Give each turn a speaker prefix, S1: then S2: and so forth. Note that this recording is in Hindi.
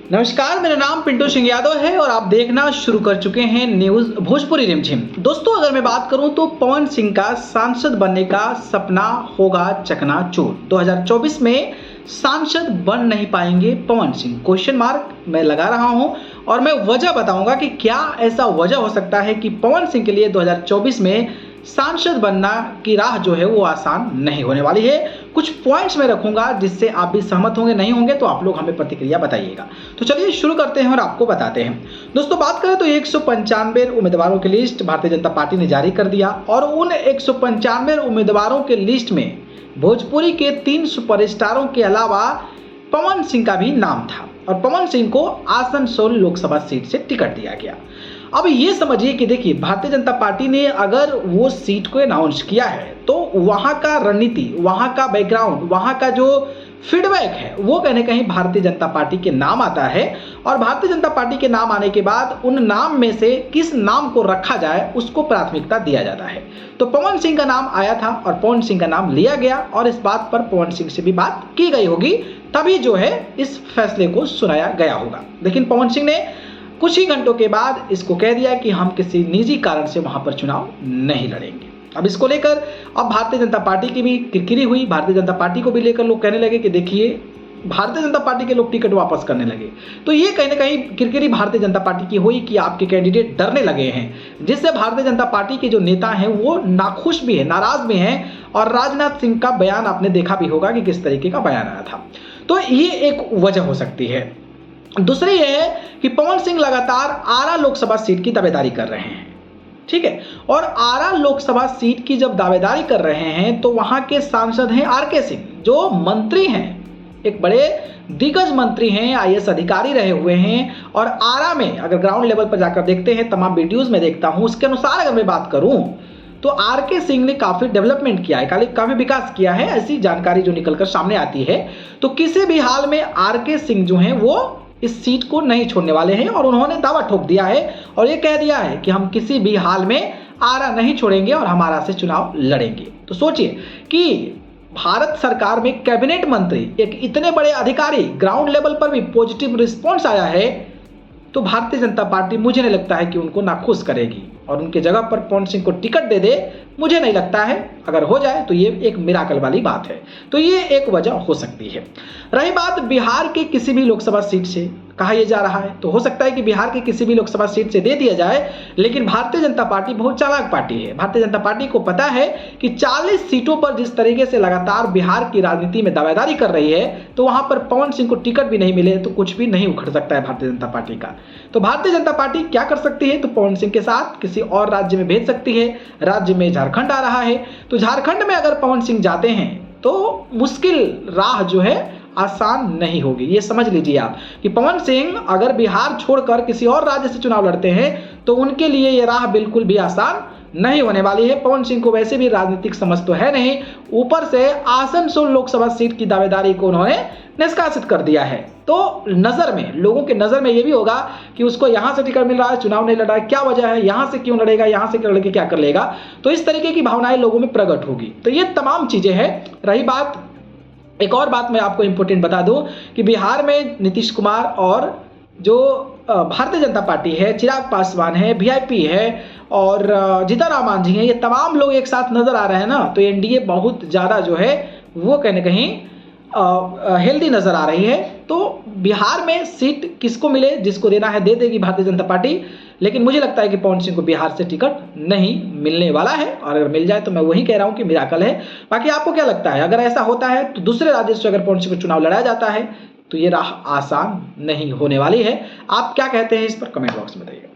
S1: नमस्कार, मेरा नाम पिंटू सिंह यादव है और आप देखना शुरू कर चुके हैं न्यूज भोजपुरी रिमझिम। दोस्तों, अगर मैं बात करूं तो पवन सिंह का सांसद बनने का सपना होगा चकनाचूर। 2024 में सांसद बन नहीं पाएंगे पवन सिंह, क्वेश्चन मार्क मैं लगा रहा हूं और मैं वजह बताऊंगा कि क्या ऐसा वजह हो सकता है कि पवन सिंह के लिए 2024 में सांसद बनना की राह जो है वो आसान नहीं होने वाली है। कुछ पॉइंट्स मैं रखूंगा जिससे आप भी सहमत होंगे, नहीं होंगे तो आप लोग हमें प्रतिक्रिया बताइएगा। तो चलिए शुरू करते हैं और आपको बताते हैं। दोस्तों, बात करें तो 195 उम्मीदवारों की लिस्ट भारतीय जनता पार्टी ने जारी कर दिया और उन 195 उम्मीदवारों के लिस्ट में भोजपुरी के 3 सुपरस्टारों के अलावा पवन सिंह का भी नाम था और पवन सिंह को आसनसोल लोकसभा सीट से टिकट दिया गया। अब ये समझिए कि देखिए, भारतीय जनता पार्टी ने अगर वो सीट को अनाउंस किया है तो वहाँ का रणनीति, वहाँ का बैकग्राउंड, वहाँ का जो फीडबैक है वो कहीं ना कहीं भारतीय जनता पार्टी के नाम आता है और भारतीय जनता पार्टी के नाम आने के बाद उन नाम में से किस नाम को रखा जाए उसको प्राथमिकता दिया जाता है। तो पवन सिंह का नाम आया था और पवन सिंह का नाम लिया गया और इस बात पर पवन सिंह से भी बात की गई होगी, तभी जो है इस फैसले को सुनाया गया होगा। लेकिन पवन सिंह ने कुछ ही घंटों के बाद इसको कह दिया कि हम किसी निजी कारण से वहां पर चुनाव नहीं लड़ेंगे। अब इसको लेकर अब भारतीय जनता पार्टी की भी किरकिरी हुई। भारतीय जनता पार्टी को भी लेकर लोग कहने लगे कि देखिए, भारतीय जनता पार्टी के लोग टिकट वापस करने लगे। तो ये कहीं ना कहीं किरकिरी भारतीय जनता पार्टी की हुई कि आपके कैंडिडेट डरने लगे हैं, जिससे भारतीय जनता पार्टी के जो नेता हैं वो नाखुश भी है, नाराज भी हैं। और राजनाथ सिंह का बयान आपने देखा भी होगा कि किस तरीके का बयान आया था। तो ये एक वजह हो सकती है। दूसरी ये है कि पवन सिंह लगातार आरा लोकसभा सीट की दावेदारी कर रहे हैं, ठीक है। और आरा लोकसभा सीट की जब दावेदारी कर रहे हैं तो वहां के सांसद हैं आरके सिंह, जो मंत्री हैं, एक बड़े दिग्गज मंत्री हैं, आईएएस अधिकारी रहे हुए हैं। और आरा में अगर ग्राउंड लेवल पर जाकर देखते हैं, तमाम वीडियोज में देखता हूं, उसके अनुसार अगर मैं बात करूं तो आरके सिंह ने काफी डेवलपमेंट किया है, काफी विकास किया है, ऐसी जानकारी जो निकलकर सामने आती है। तो किसी भी हाल में आरके सिंह जो हैं वो इस सीट को नहीं छोड़ने वाले हैं और उन्होंने दावा ठोक दिया है और ये कह दिया है कि हम किसी भी हाल में आरा नहीं छोड़ेंगे और हम आरा से चुनाव लड़ेंगे। तो सोचिए कि भारत सरकार में कैबिनेट मंत्री, एक इतने बड़े अधिकारी, ग्राउंड लेवल पर भी पॉजिटिव रिस्पॉन्स आया है, तो भारतीय जनता पार्टी मुझे नहीं लगता है कि उनको नाखुश करेगी और उनके जगह पर पवन सिंह को टिकट दे दे। मुझे नहीं लगता है, अगर हो जाए तो ये एक मिराकल वाली बात है। तो ये एक वजह हो सकती है। रही बात बिहार के किसी भी लोकसभा सीट से कहा यह जा रहा है, तो हो सकता है कि बिहार के किसी भी लोकसभा सीट से दे दिया जाए। लेकिन भारतीय जनता पार्टी बहुत चालाक पार्टी है। भारतीय जनता पार्टी को पता है कि 40 सीटों पर जिस तरीके से लगातार बिहार की राजनीति में दावेदारी कर रही है, तो वहां पर पवन सिंह को टिकट भी नहीं मिले तो कुछ भी नहीं उखड़ सकता है भारतीय जनता पार्टी का। तो भारतीय जनता पार्टी क्या कर सकती है, तो पवन सिंह के साथ किसी और राज्य में भेज सकती है। राज्य में झारखंड आ रहा है, तो झारखंड में अगर पवन सिंह जाते हैं तो मुश्किल राह जो है आसान नहीं होगी। ये समझ लीजिए आप कि पवन सिंह अगर बिहार छोड़कर किसी और राज्य से चुनाव लड़ते हैं तो उनके लिए ये राह बिल्कुल भी आसान नहीं होने वाली है। पवन सिंह को वैसे भी राजनीतिक समझ तो है नहीं, ऊपर से आसनसोल लोकसभा सीट की दावेदारी को उन्होंने निष्कासित कर दिया है। तो नजर में, लोगों के नजर में ये भी होगा कि उसको यहां से टिकट मिल रहा है, चुनाव नहीं लड़ रहा है, क्या वजह है, यहां से क्यों लड़ेगा, यहां से लड़के क्या कर लेगा। तो इस तरीके की भावनाएं लोगों में प्रकट होगी। तो ये तमाम चीजें हैं। रही बात, एक और बात मैं आपको इंपॉर्टेंट बता दूं कि बिहार में नीतीश कुमार और जो भारतीय जनता पार्टी है, चिराग पासवान है, वीआईपी है और जीतन राम जी हैं, ये तमाम लोग एक साथ नजर आ रहे हैं ना। तो एनडीए बहुत ज्यादा जो है वो कहीं ना कहीं हेल्दी नजर आ रही है। तो बिहार में सीट किसको मिले, जिसको देना है दे देगी भारतीय जनता पार्टी। लेकिन मुझे लगता है कि पवन सिंह को बिहार से टिकट नहीं मिलने वाला है और अगर मिल जाए तो मैं वही कह रहा हूं कि मिराकल है। बाकी आपको क्या लगता है, अगर ऐसा होता है तो दूसरे राज्य से अगर पवन सिंह को चुनाव लड़ाया जाता है तो ये राह आसान नहीं होने वाली है। आप क्या कहते हैं इस पर कमेंट बॉक्स में बताइए।